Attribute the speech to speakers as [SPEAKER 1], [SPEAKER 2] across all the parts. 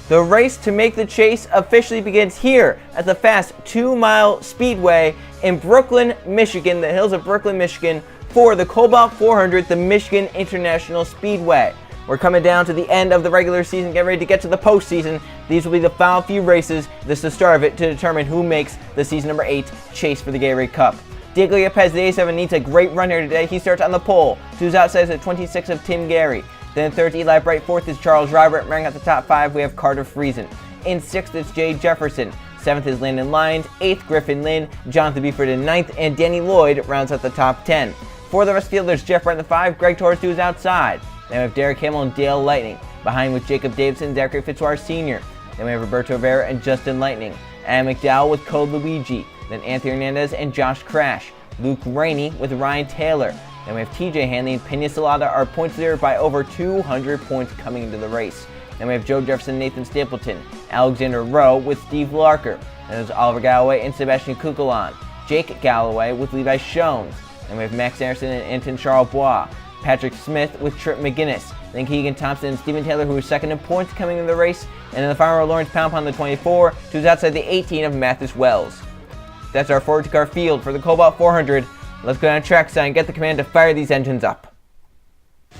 [SPEAKER 1] The race to make the chase officially begins here at the fast 2-mile speedway in Brooklyn, Michigan, the hills of Brooklyn, Michigan, for the Kobalt 400, the Michigan International Speedway. We're coming down to the end of the regular season, getting ready to get to the postseason. These will be the final few races. This is the start of it to determine who makes the season number 8 chase for the Gatorade Cup. Diego Yepes, the A7, needs a great run here today. He starts on the pole. To his outside is at 26 of Tim Gary. Then third, Eli Bright. Fourth is Charles Robert. Rounding out the top 5, we have Carter Friesen. In 6th, it's Jay Jefferson. 7th is Landon Lyons. 8th, Griffin Lynn. Jonathan Beeford in 9th. And Danny Lloyd rounds out the top 10. For the rest of the field, there's Jeff Bright in the 5. Greg Torres to his outside. Then we have Derek Hamill and Dale Lightning. Behind with Jacob Davidson, Zachary Fitzwater Sr. Then we have Roberto Rivera and Justin Lightning. Adam McDowell with Code Luigi. Then Anthony Hernandez and Josh Crash. Luke Rainey with Ryan Taylor. Then we have TJ Hanley and Pena Salada, our points leader by over 200 points coming into the race. Then we have Joe Jefferson, Nathan Stapleton, Alexander Rowe with Steve Larker. Then there's Oliver Galloway and Sebastian Kukulon. Jake Galloway with Levi Shones. Then we have Max Anderson and Anton Charlebois. Patrick Smith with Trip McGinnis. Then Keegan Thompson and Steven Taylor, who is second in points coming into the race. And in the final row, Lawrence Poundpond, the 24, who's outside the 18 of Mathis Wells. That's our 40-car field for the Kobalt 400. Let's go down trackside and get the command to fire these engines up.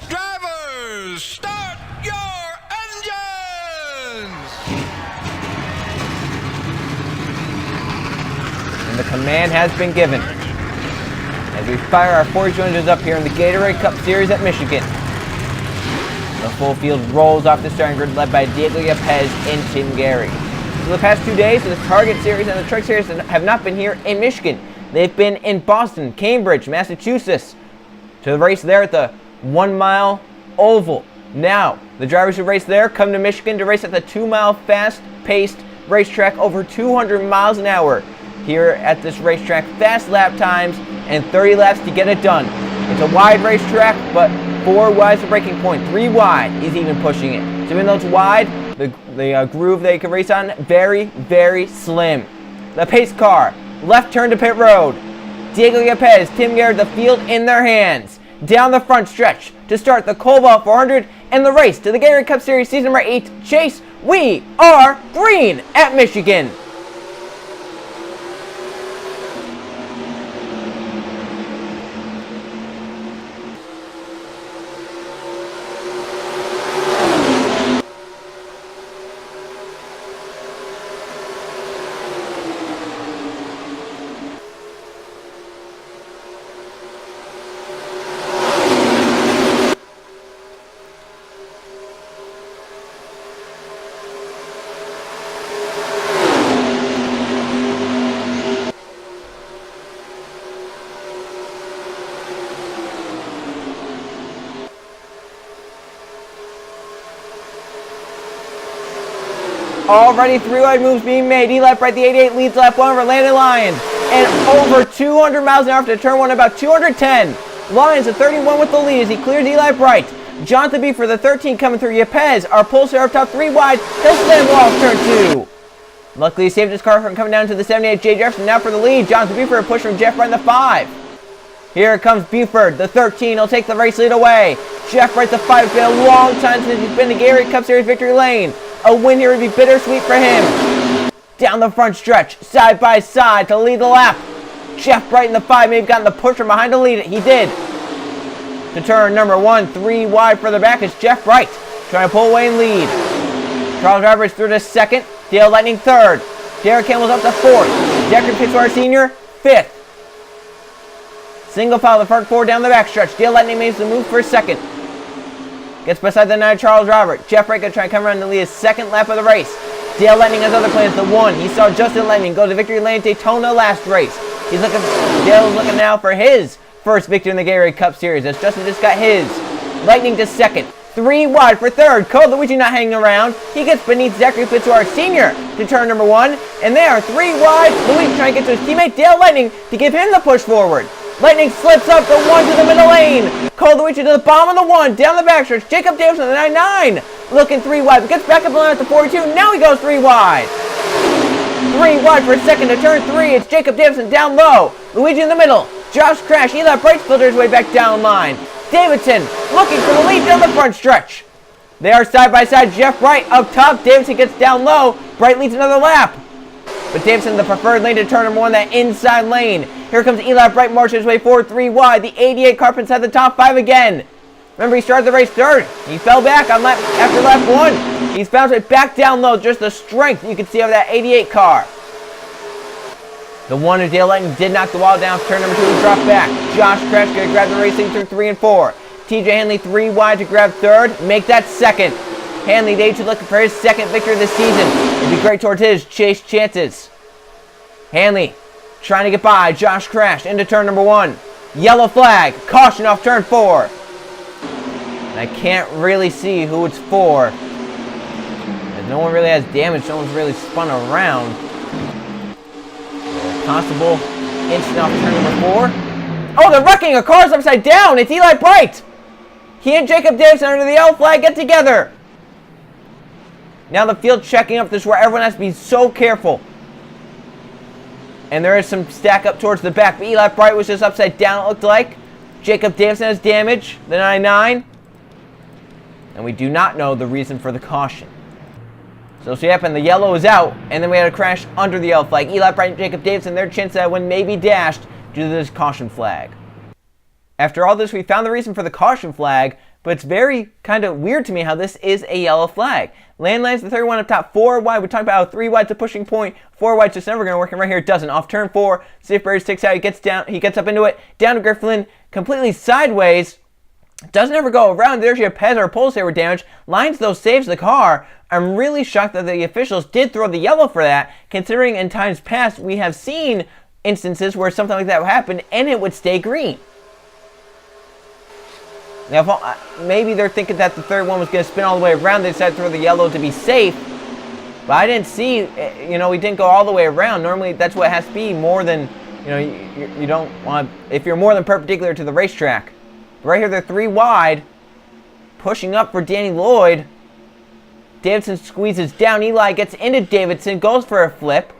[SPEAKER 2] Drivers, start your engines!
[SPEAKER 1] And the command has been given as we fire our 42 engines up here in the Gatorade Cup Series at Michigan. The full field rolls off the starting grid, led by Diego Yepes and Tim Gary. For the past 2 days, the Target Series and the Truck Series have not been here in Michigan. They've been in Boston, Cambridge, Massachusetts, to the race there at the 1-mile oval. Now, the drivers who race there come to Michigan to race at the 2-mile fast-paced racetrack over 200 miles an hour. Here at this racetrack, fast lap times and 30 laps to get it done. It's a wide racetrack, but 4 wide is the breaking point. 3 wide is even pushing it. So even though it's wide, the groove they can race on, very, very slim. The pace car, left turn to pit road. Diego Yepes, Tim Gary, the field in their hands. Down the front stretch to start the Kobalt 400 and the race to the Gatorade Cup Series season number 8 chase. We are green at Michigan. Already 3 wide moves being made. Eli Bright, the 88, leads lap 1 over Landon Lyons. And over 200 miles an hour after turn 1, about 210. Lyons, the 31 with the lead as he clears Eli Bright. Jonathan B for the 13 coming through. Yepes, our pulsar up top 3 wide. He'll slam off turn 2. Luckily, he saved his car from coming down to the 78. Jay Jefferson now for the lead. Jonathan B for a push from Jeff Bright in the 5. Here comes Buford, the 13. He'll take the race lead away. Jeff Bright, the 5. It's been a long time since he's been to Gatorade Cup Series victory lane. A win here would be bittersweet for him. Down the front stretch, side by side to lead the lap. Jeff Bright in the 5 may have gotten the push from behind to lead it. He did. To turn number 1, 3 wide further back is Jeff Bright, trying to pull away and lead. Charles Roberts through to 2nd. Dale Lightning 3rd. Derek Campbell's up to 4th. Zachary Fitzwater Sr. 5th. Single file the front 4 down the back stretch. Dale Lightning makes the move for 2nd. Gets beside the 9 Charles Robert. Jeff Bright going to try and come around and lead his 2nd lap of the race. Dale Lightning has other plans. The 1, he saw Justin Lightning go to victory lane at Daytona last race. Dale's looking now for his first victory in the Gatorade Cup Series as Justin just got his. Lightning to 2nd. 3 wide for 3rd. Code Luigi not hanging around. He gets beneath Zachary Fitzwater Sr. to turn number 1. And they are 3 wide. Luigi trying to get to his teammate Dale Lightning to give him the push forward. Lightning slips up the 1 to the middle lane. Cole Luigi to the bottom of the 1, down the backstretch. Jacob Davidson, the 99, looking 3 wide, but gets back up the line at the 42. Now he goes 3 wide. 3 wide for 2nd to turn 3. It's Jacob Davidson down low. Luigi in the middle. Josh Crash, Eli Bright filters his way back down line. Davidson looking for the lead down the front stretch. They are side by side. Jeff Bright up top. Davidson gets down low. Bright leads another lap. But Davidson, the preferred lane to turn number 1, that inside lane. Here comes Eli Bright, marching his way forward 3 wide. The 88 car inside the top 5 again. Remember, he started the race third. He fell back on after lap 1. He's bounced right back down low. Just the strength you can see of that 88 car. The one who Dale Lightning did knock the wall down. Turn number 2 dropped back. Josh Crash going to grab the racing through 3 and 4. TJ Hanley 3 wide to grab third. Make that second. Hanley, they should look for his second victory of the season. It'd be great towards his chase chances. Hanley trying to get by. Josh Crash into turn number 1. Yellow flag. Caution off turn 4. And I can't really see who it's for. As no one really has damage. No one's really spun around. Possible instant off turn number 4. Oh, they're wrecking. A car's upside down. It's Eli Bright. He and Jacob Davidson under the yellow flag get together. Now the field checking up. This is where everyone has to be so careful. And there is some stack up towards the back. But Eli Bright was just upside down, it looked like. Jacob Davidson has damage. The 99. And we do not know the reason for the caution. So see what happened. The yellow is out. And then we had a crash under the yellow flag. Eli Bright and Jacob Davidson, their chance that win may be dashed due to this caution flag. After all this, we found the reason for the caution flag. But it's very kind of weird to me how this is a yellow flag. Landlands the 31 up top, 4 wide. We talked about how 3 wide's a pushing point. 4 wide's just never going to work. And right here it doesn't. Off turn 4, Safe Barrier sticks out. He gets down. He gets up into it. Down to Griffin, completely sideways. Doesn't ever go around. There's your Pez or pulse were damaged. Lines though saves the car. I'm really shocked that the officials did throw the yellow for that, considering in times past we have seen instances where something like that would happen and it would stay green. Now, maybe they're thinking that the third one was going to spin all the way around. They decided to throw the yellow to be safe. But I didn't see, we didn't go all the way around. Normally, that's what it has to be, more than, you don't want, if you're more than perpendicular to the racetrack. But right here, they're 3 wide, pushing up for Danny Lloyd. Davidson squeezes down. Eli gets into Davidson, goes for a flip.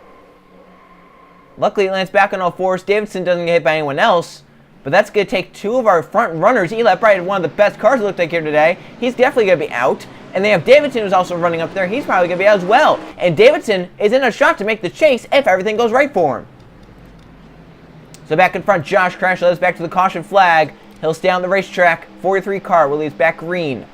[SPEAKER 1] Luckily, it lands back on all 4s. Davidson doesn't get hit by anyone else. But that's going to take 2 of our front runners. Eli Bright had one of the best cars it looked like here today. He's definitely going to be out. And they have Davidson who's also running up there. He's probably going to be out as well. And Davidson is in a shot to make the chase if everything goes right for him. So back in front, Josh Crash led us back to the caution flag. He'll stay on the racetrack. 43 car will leave back green.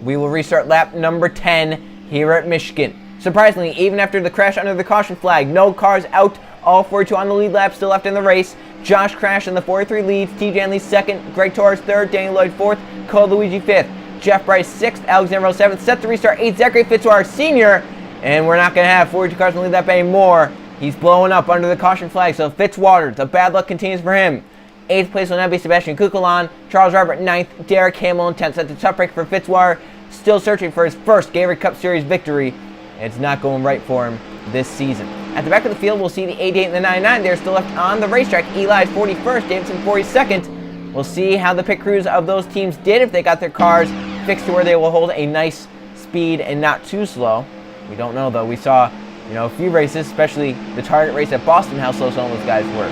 [SPEAKER 1] We will restart lap number 10 here at Michigan. Surprisingly, even after the crash under the caution flag, no cars out. All 42 on the lead lap still left in the race. Josh Crash in the 43 leads. TJ Hanley 2nd. Greg Torres 3rd. Danny Lloyd 4th. Cole Luigi 5th. Jeff Bryce 6th. Alexander 7th. Set to restart 8th. Zachary Fitzwater Sr. And we're not going to have 42 cars in the lead lap anymore. He's blowing up under the caution flag. So Fitzwater, the bad luck continues for him. 8th place will now be Sebastian Kukulon. Charles Robert 9th. Derek Hamill in 10th. Set to tough break for Fitzwater. Still searching for his first Gatorade Cup Series victory. It's not going right for him this season. At the back of the field, we'll see the 88 and the 99. They're still left on the racetrack. Eli's 41st, Davidson 42nd. We'll see how the pit crews of those teams did if they got their cars fixed to where they will hold a nice speed and not too slow. We don't know, though. We saw, a few races, especially the target race at Boston, how slow some of those guys were.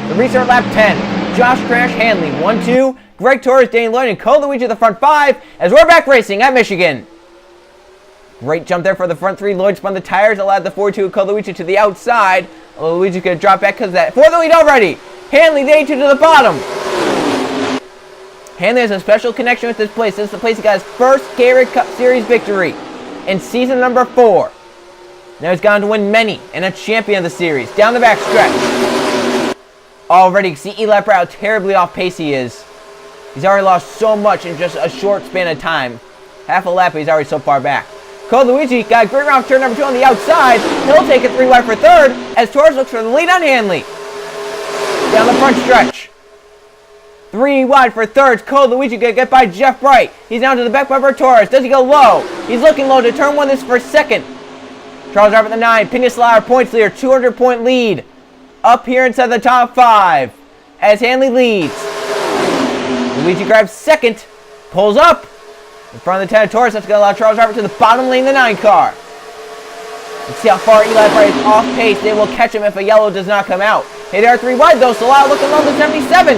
[SPEAKER 1] The restart lap 10. Josh Crash Hanley, 1-2. Greg Torres, Danny Lloyd, and Cole Luigi the front 5 as we're back racing at Michigan. Great jump there for the front 3. Lloyd spun the tires, allowed the 4-2 Coluigi to the outside. Luigi's going to drop back because of that. For the lead already. Hanley, the 8-2 to the bottom. Hanley has a special connection with this place. This is the place he got his first Gatorade Cup Series victory in season number 4. Now he's gone to win many and a champion of the series. Down the back stretch. Already, you see Eli Bright how terribly off pace he is. He's already lost so much in just a short span of time. Half a lap, he's already so far back. Cole Luigi got a great round turn number 2 on the outside. He'll take it 3 wide for 3rd as Torres looks for the lead on Hanley. Down the front stretch. 3 wide for 3rd. Cole Luigi going to get by Jeff Bright. He's down to the back bumper Torres. Does he go low? He's looking low to turn 1 this for 2nd. Charles Robert the 9. Pena Slayer points leader. 200-point lead. Up here inside the top 5 as Hanley leads. Luigi grabs 2nd. Pulls up. In front of the 10 Torres, that's going to allow Charles Robert to the bottom lane of the 9 car. Let's see how far Eli Bright is off pace. They will catch him if a yellow does not come out. Hey, there are 3 wide though. Salah looking low to 77.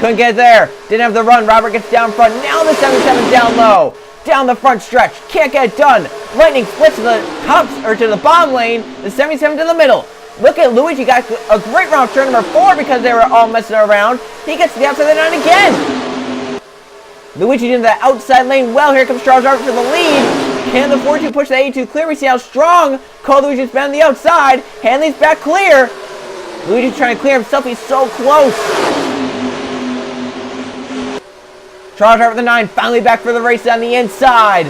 [SPEAKER 1] Couldn't get there. Didn't have the run. Robert gets down front. Now the 77's down low. down the front stretch. Can't get it done. Lightning splits to the to the bottom lane. The 77 to the middle. Look at Luigi, got a great round of turn number 4 because they were all messing around. He gets to the outside of the 9 again. Luigi did the outside lane well. Here comes Charles Robert for the lead. Can the 42 push the 82 clear? We see how strong Cole Luigi's been on the outside. Hanley's back clear. Luigi's trying to clear himself. He's so close. Charles Robert the 9 finally back for the race on the inside.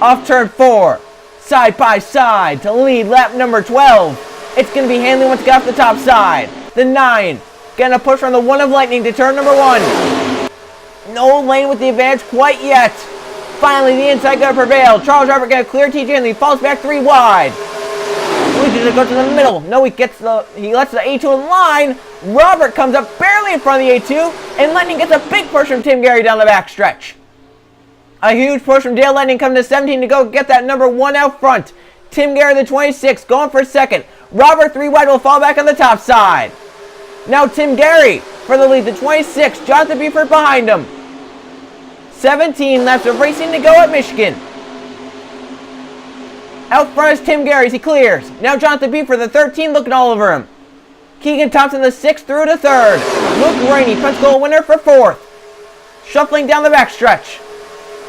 [SPEAKER 1] Off turn 4. Side by side to lead lap number 12. It's going to be Hanley once he got off the top side. The 9 getting a push from the 1 of Lightning to turn number 1. No lane with the advantage quite yet. Finally, the inside going to prevail. Charles Robert going to clear TJ and he falls back 3 wide. Luigi to go to the middle. No, he lets the A2 in line. Robert comes up barely in front of the A2, and Lightning gets a big push from Tim Gary down the back stretch. A huge push from Dale Lightning coming to 17 to go get that number 1 out front. Tim Gary, the 26, going for second. Robert 3 wide will fall back on the top side. Now Tim Gary for the lead, the 26. Jonathan Buford behind him. 17 laps of racing to go at Michigan. Out front is Tim Gary as he clears. Now Jonathan Buford, the 13, looking all over him. Keegan Thompson, the 6th, through to 3rd. Luke Rainey, Pensacola winner for 4th. Shuffling down the backstretch.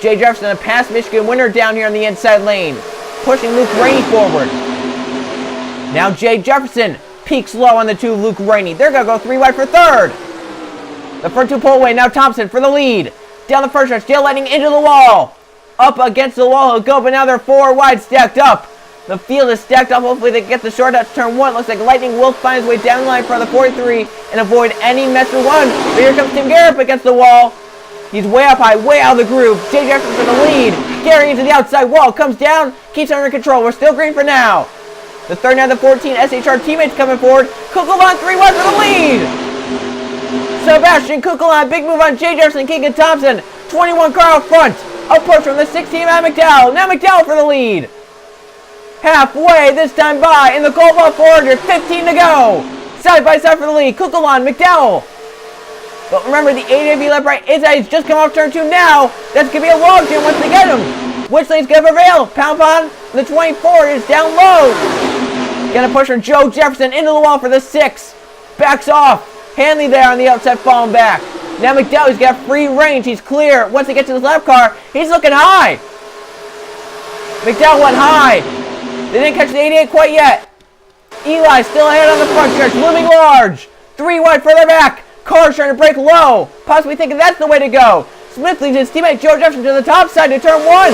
[SPEAKER 1] Jay Jefferson, a past Michigan winner down here on the inside lane. Pushing Luke Rainey forward. Now Jay Jefferson peaks low on the 2 Luke Rainey. They're going to go 3 wide for 3rd. The front 2 pull away. Now Thompson for the lead. Down the first stretch. Dale Lightning into the wall. Up against the wall he'll go, but now they're 4 wide stacked up. The field is stacked up. Hopefully they get the short out to turn 1. Looks like Lightning will find his way down the line for the 43 and avoid any mess with 1. But here comes Tim Gary up against the wall. He's way up high, way out of the groove. Jay Jefferson for the lead. Gary into the outside wall. Comes down. Keeps under control. We're still green for now. The 39, the 14 SHR teammates coming forward. Kukulon 3 wide for the lead. Sebastian Kukulon. Big move on Jay Jefferson. Keegan Thompson. 21 car out front. A push from the 16 Matt McDowell. Now McDowell for the lead. Halfway this time by in the Kobalt 400. 15 to go. Side by side for the lead. Kukulon. McDowell. But remember, the ADV left right is that he's just come off turn 2 now. That's going to be a log jam once they get him. Which lane's going to prevail? Pound Pond, the 24 is down low. Going to push from Joe Jefferson into the wall for the 6. Backs off. Hanley there on the outside falling back. Now McDowell's got free range. He's clear. Once he gets to his lap car, he's looking high. McDowell went high. They didn't catch the 88 quite yet. Eli still ahead on the front stretch, looming large. 3 wide further back. Carr's trying to break low, possibly thinking that's the way to go. Smith leads his teammate Joe Jefferson to the top side to turn 1.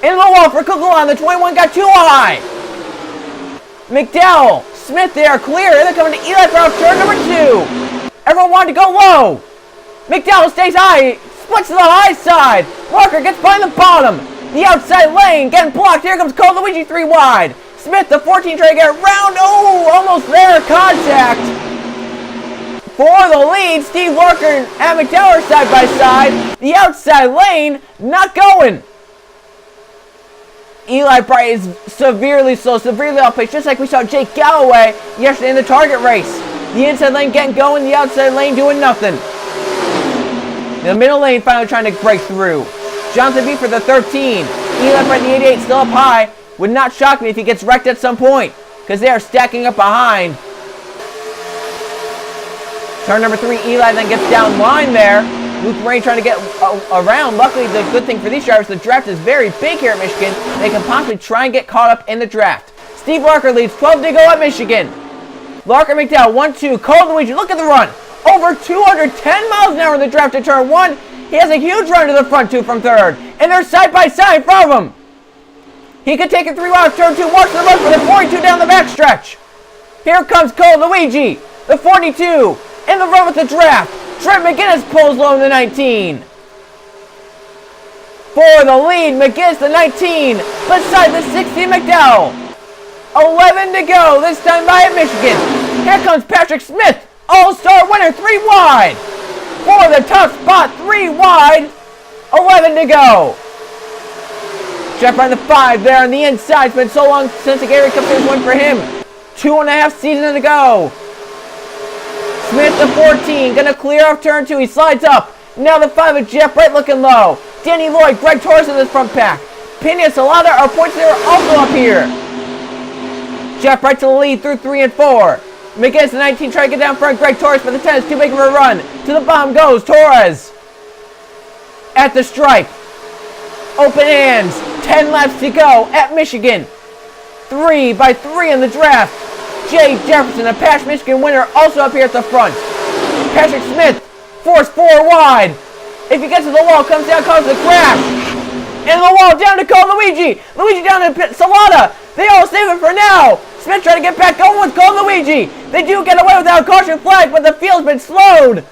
[SPEAKER 1] In the wall for Kukulon, the 21 got too high. McDowell, Smith, they are clear. They're coming to Eli for turn number 2. Everyone wanted to go low. McDowell stays high, splits to the high side. Walker gets behind the bottom. The outside lane getting blocked. Here comes Cole Luigi 3 wide. Smith, the 14, trying to get around. Oh, almost there, contact. For the lead, Steve Walker and McDowell side by side. The outside lane, not going. Eli Bright is severely slow, severely off-pace, just like we saw Jake Galloway yesterday in the target race. The inside lane getting going, the outside lane doing nothing. The middle lane finally trying to break through. Jonathan B for the 13. Eli Bright, the 88, still up high. Would not shock me if he gets wrecked at some point, because they are stacking up behind. Turn number 3, Eli then gets down line there. Luke Rain trying to get around. Luckily, the good thing for these drivers, the draft is very big here at Michigan. They can possibly try and get caught up in the draft. Steve Larker leads 12 to go at Michigan. Larker McDowell, 1-2. Cole Luigi, look at the run. Over 210 miles an hour in the draft to turn 1. He has a huge run to the front 2 from 3rd. And they're side by side in front of him. He could take it 3 wide turn 2. Watch the run for the 42 down the backstretch. Here comes Cole Luigi, the 42. In the run with the draft. Trent McGinnis pulls low in the 19. For the lead, McGinnis the 19. Beside the 16 McDowell. 11 to go, this time by at Michigan. Here comes Patrick Smith. All-star winner, 3 wide. For the top spot, 3 wide. 11 to go. Jeff on the 5 there on the inside. It's been so long since the Gary Cup Series win for him. 2.5 seasons to go. Smith, the 14, gonna clear off turn 2. He slides up. Now the 5 of Jeff Bright looking low. Danny Lloyd, Greg Torres in this front pack. Pena Salada are points there also up here. Jeff Bright to the lead through 3 and 4. McGinnis, the 19, trying to get down front. Greg Torres, but the 10 is too big of a run. To the bottom goes Torres. At the stripe. Open hands. 10 laps to go at Michigan. 3 by 3 in the draft. Jay Jefferson, a Pash Michigan winner, also up here at the front. Patrick Smith, forced 4 wide. If he gets to the wall, comes down, causes a crash. And the wall down to Cole Luigi. Luigi down to Salada. They all save it for now. Smith trying to get back going with Cole Luigi. They do get away without a caution flag, but the field's been slowed.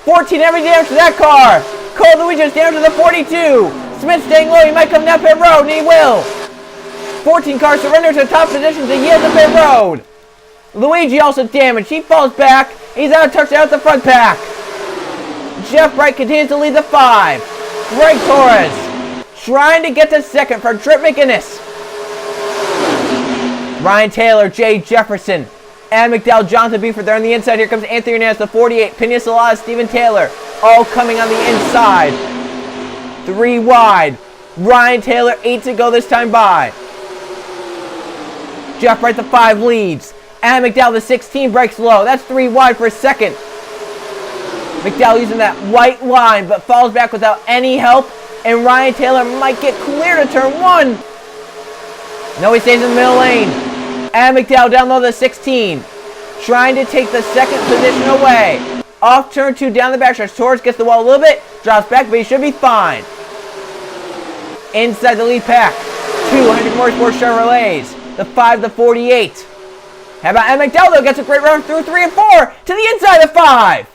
[SPEAKER 1] 14 every damage to that car. Cole Luigi is down to the 42. Smith staying low. He might come down pit road, and he will. 14 cars surrender to the top position to yield the pit road. Luigi also damaged. He falls back. He's out of touchdown at the front pack. Jeff Bright continues to lead the 5. Greg Torres trying to get to second for Trip McGinnis. Ryan Taylor, Jay Jefferson, Adam McDowell, Jonathan Buford. They're on the inside. Here comes Anthony Hernandez, the 48. Pena Salada, Stephen Taylor, all coming on the inside. 3 wide. Ryan Taylor, 8 to go this time by. Jeff Bright, the 5, leads. Adam McDowell, the 16, breaks low. That's 3 wide for a second. McDowell using that white line, but falls back without any help. And Ryan Taylor might get clear to turn 1. No, he stays in the middle lane. Adam McDowell down low, the 16. Trying to take the second position away. Off turn 2, down the backstretch. Torres gets the wall a little bit. Drops back, but he should be fine. Inside the lead pack. 200 Motorsports Chevrolets. The 5, the 48. How about Adam McDowell, though? Gets a great run through 3 and 4. To the inside of 5.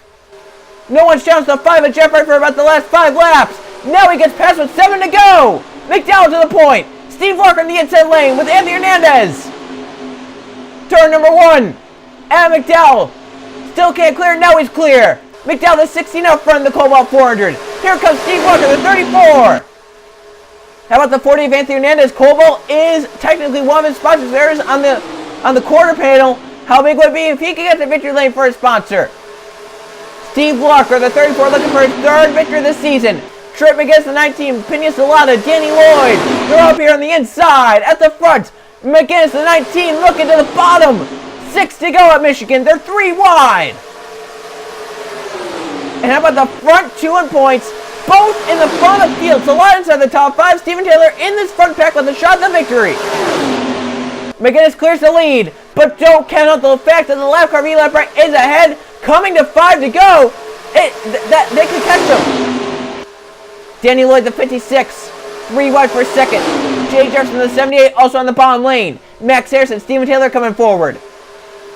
[SPEAKER 1] No one's challenged the 5 of Jeff Bright for about the last 5 laps. Now he gets past with 7 to go. McDowell to the point. Steve Larker in the inside lane with Anthony Hernandez. Turn number 1. Adam McDowell still can't clear. Now he's clear. McDowell the 16 out front in the Kobalt 400. Here comes Steve Larker, the 34. How about the 40 of Anthony Hernandez? Kobalt is technically one of his sponsors. There is on the quarter panel. How big would it be if he could get the victory lane for his sponsor? Steve Larker, the 34, looking for his 3rd victory this season. Trip against the 19, Pena Salada, Danny Lloyd. They're up here on the inside. At the front, McGinnis, the 19, looking to the bottom. 6 to go at Michigan. They're 3 wide. And how about the front 2 in points? Both in the front of the field. Salada inside the top 5. Stephen Taylor in this front pack with a shot at the victory. McGinnis clears the lead, but don't count out the fact that the lap car lap right is ahead, coming to 5 to go. They can catch him. Danny Lloyd, the 56, 3 wide for a second. Jay Jefferson, the 78, also on the bottom lane. Max Harrison, Stephen Taylor coming forward.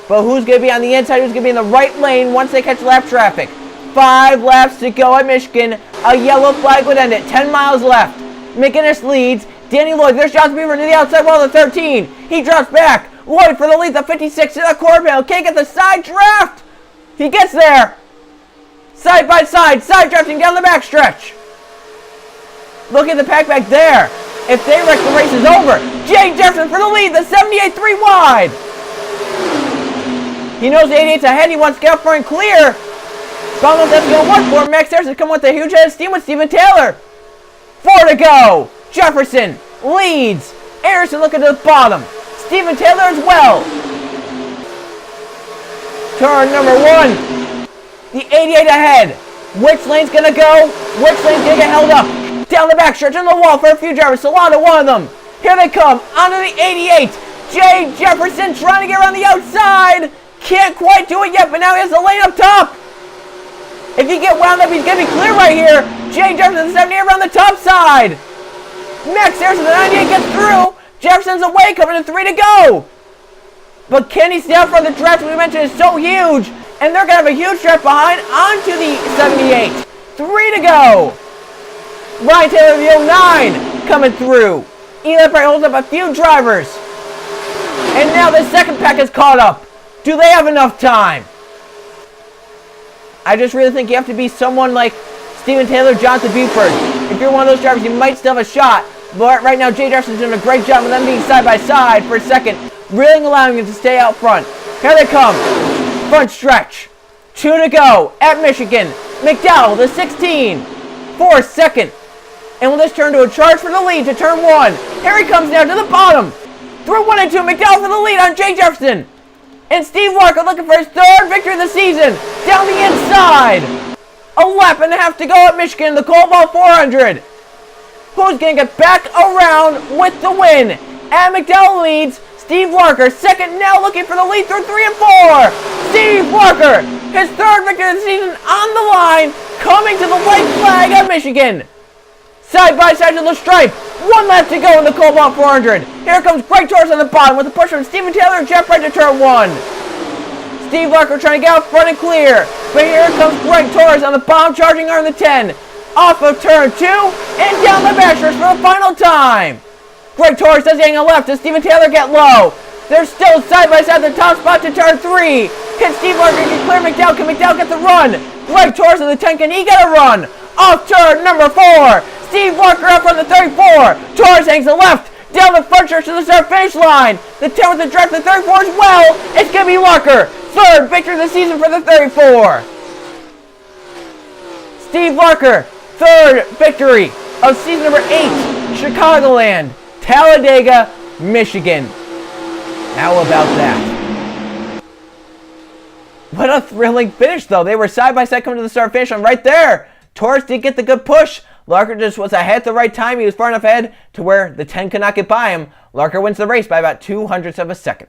[SPEAKER 1] But who's going to be on the inside? Who's going to be in the right lane once they catch lap traffic? 5 laps to go at Michigan. A yellow flag would end it. 10 miles left. McGinnis leads. Danny Lloyd, there's Jonathan Beaver to the outside wall, the 13. He drops back. Lloyd for the lead, the 56 to the quarter panel. Can't get the side draft. He gets there. Side by side drafting down the backstretch. Look at the pack back there. If they wreck, the race is over. Jay Jefferson for the lead, the 78, 3 wide. He knows the 88's ahead. He wants to get up front and clear. But I don't know if that's going to work for him. Max Harrison come with a huge head of steam with Stephen Taylor. 4 to go. Jefferson leads. Harrison looking to the bottom. Stephen Taylor as well. Turn number 1. The 88 ahead. Which lane's going to go? Which lane's going to get held up? Down the backstretch on the wall for a few drivers. Salada, one of them. Here they come. Onto the 88. Jay Jefferson trying to get around the outside. Can't quite do it yet, but now he has the lane up top. If he get wound up, he's going to be clear right here. Jay Jefferson, the 78 around the top side. Max Harrison, the 98 gets through. Jefferson's away, coming to 3 to go. But can he stay out front? The draft we mentioned is so huge. And they're going to have a huge draft behind onto the 78. 3 to go. Ryan Taylor, the 09, coming through. Eli Bright holds up a few drivers. And now the second pack is caught up. Do they have enough time? I just really think you have to be someone like Stephen Taylor, Jonathan Buford. If you're one of those drivers, you might still have a shot. But right now, Jay Jefferson's doing a great job with them being side by side for a second, really allowing him to stay out front. Here they come. Front stretch. 2 to go at Michigan. McDowell, the 16, for second. And will this turn to a charge for the lead to turn 1. Here he comes now to the bottom. Through 1 and 2, McDowell for the lead on Jay Jefferson. And Steve Larker looking for his 3rd victory of the season. Down the inside. A lap and a half to go at Michigan, the Kobalt 400. Who's going to get back around with the win? And McDowell leads. Steve Larker, second, now looking for the lead through 3 and 4. Steve Larker, his 3rd victory of the season on the line, coming to the white flag of Michigan. Side by side to the stripe. 1 lap to go in the Kobalt 400. Here comes Greg Torres on the bottom with a push from Steven Taylor and Jeff Wright to turn 1. Steve Larker trying to get out front and clear. But here comes Greg Torres on the bottom, charging on the 10. Off of turn 2 and down the backstretch for the final time. Greg Torres does hang a left. Does Steven Taylor get low? They're still side by side the top spot to turn 3. Can Steve Larker get clear McDowell? Can McDowell get the run? Greg Torres on the 10. Can he get a run? Off turn number 4. Steve Larker up on the 34. Torres hangs the left. Down the front stretch to the start finish line. The 10 with the drive to the 34 as well. It's going to be Larker. 3rd victory of the season for the 34. Steve Larker. 3rd victory of season number 8. Chicagoland. Talladega, Michigan. How about that? What a thrilling finish, though. They were side by side coming to the start finish line right there. Torres did get the good push. Larker just was ahead at the right time. He was far enough ahead to where the 10 could not get by him. Larker wins the race by about 0.02 of a second.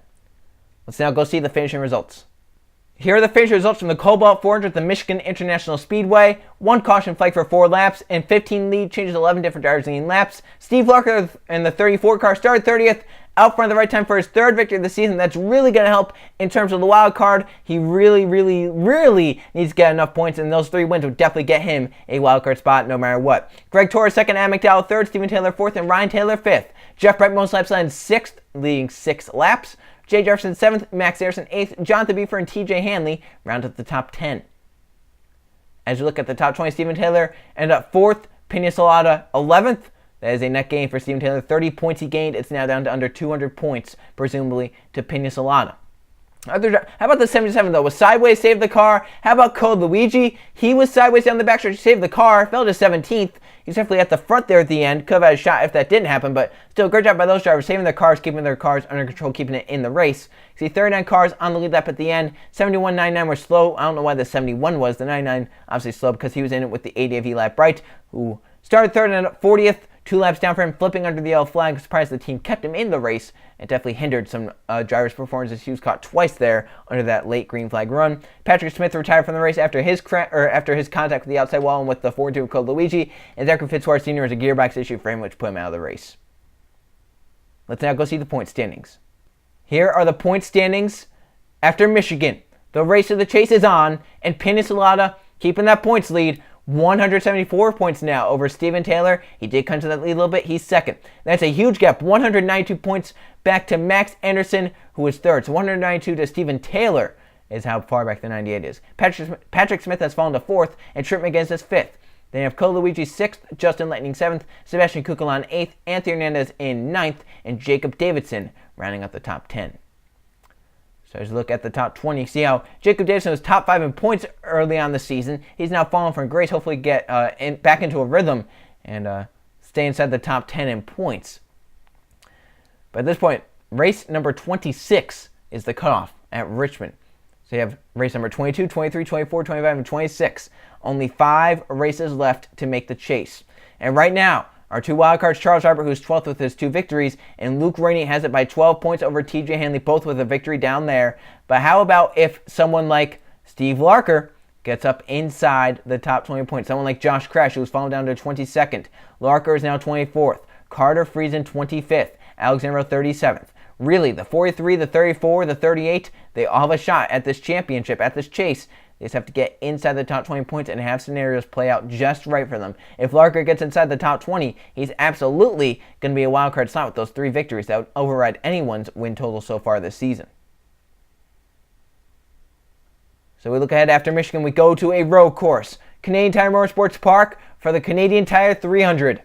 [SPEAKER 1] Let's now go see the finishing results. Here are the finishing results from the Kobalt 400 at the Michigan International Speedway. 1 caution flag for 4 laps, and 15 lead changes, 11 different drivers leading laps. Steve Larker in the 34 car started 30th, out front at the right time for his 3rd victory of the season. That's really going to help in terms of the wild card. He really needs to get enough points, and those 3 wins would definitely get him a wild card spot no matter what. Greg Torres 2nd, Adam McDowell 3rd, Steven Taylor 4th, and Ryan Taylor 5th. Jeff Wright most laps on 6th, leading 6 laps. Jay Jefferson 7th, Max Harrison 8th, Jonathan Beefer and TJ Hanley round up the top 10. As you look at the top 20, Steven Taylor ended up 4th, Pena Salada 11th. That is a net gain for Steven Taylor. 30 points he gained. It's now down to under 200 points, presumably, to Pena Salada. How about the 77, though? Was sideways, saved the car. How about Code Luigi? He was sideways down the backstretch, saved the car, fell to 17th. He's definitely at the front there at the end. Could have had a shot if that didn't happen, but still, great job by those drivers, saving their cars, keeping their cars under control, keeping it in the race. See, 39 cars on the lead lap at the end. 71, 99 were slow. I don't know why the 71 was. The 99 obviously slow because he was in it with the ADV lap right, who started 3rd and 40th. 2 laps down for him, flipping under the yellow flag. Surprised the team kept him in the race. It definitely hindered some drivers' performances. He was caught twice there under that late green flag run. Patrick Smith retired from the race after his contact with the outside wall and with the 4-2 Code Luigi. And Zachary Fitzwater Sr. was a gearbox issue for him, which put him out of the race. Let's now go see the point standings. Here are the point standings after Michigan. The race of the chase is on, and Pena Salada keeping that points lead. 174 points now over Steven Taylor. He did come to that lead a little bit. He's 2nd. That's a huge gap. 192 points back to Max Anderson, who is 3rd. So 192 to Steven Taylor is how far back the 98 is. Patrick Smith has fallen to 4th, and Trip McGinnis is 5th. Then you have Cole Luigi 6th, Justin Lightning 7th, Sebastian Kukulon 8th, Anthony Hernandez in 9th, and Jacob Davidson rounding up the top 10. So as you look at the top 20, you see how Jacob Davidson was top 5 in points early on the season. He's now fallen from grace, hopefully get back into a rhythm and stay inside the top 10 in points. But at this point, race number 26 is the cutoff at Richmond. So you have race number 22, 23, 24, 25, and 26. Only 5 races left to make the chase. And right now, our 2 wildcards, Charles Arbor, who's 12th with his 2 victories, and Luke Rainey has it by 12 points over TJ Hanley, both with a victory down there. But how about if someone like Steve Larker gets up inside the top 20 points? Someone like Josh Crash, who's fallen down to 22nd. Larker is now 24th. Carter Friesen, 25th. Alexandro, 37th. Really, the 43, the 34, the 38, they all have a shot at this championship, at this chase. They just have to get inside the top 20 points and have scenarios play out just right for them. If Larker gets inside the top 20, he's absolutely going to be a wildcard slot with those 3 victories that would override anyone's win total so far this season. So we look ahead after Michigan. We go to a road course, Canadian Tire Motorsports Park, for the Canadian Tire 300.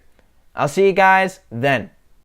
[SPEAKER 1] I'll see you guys then.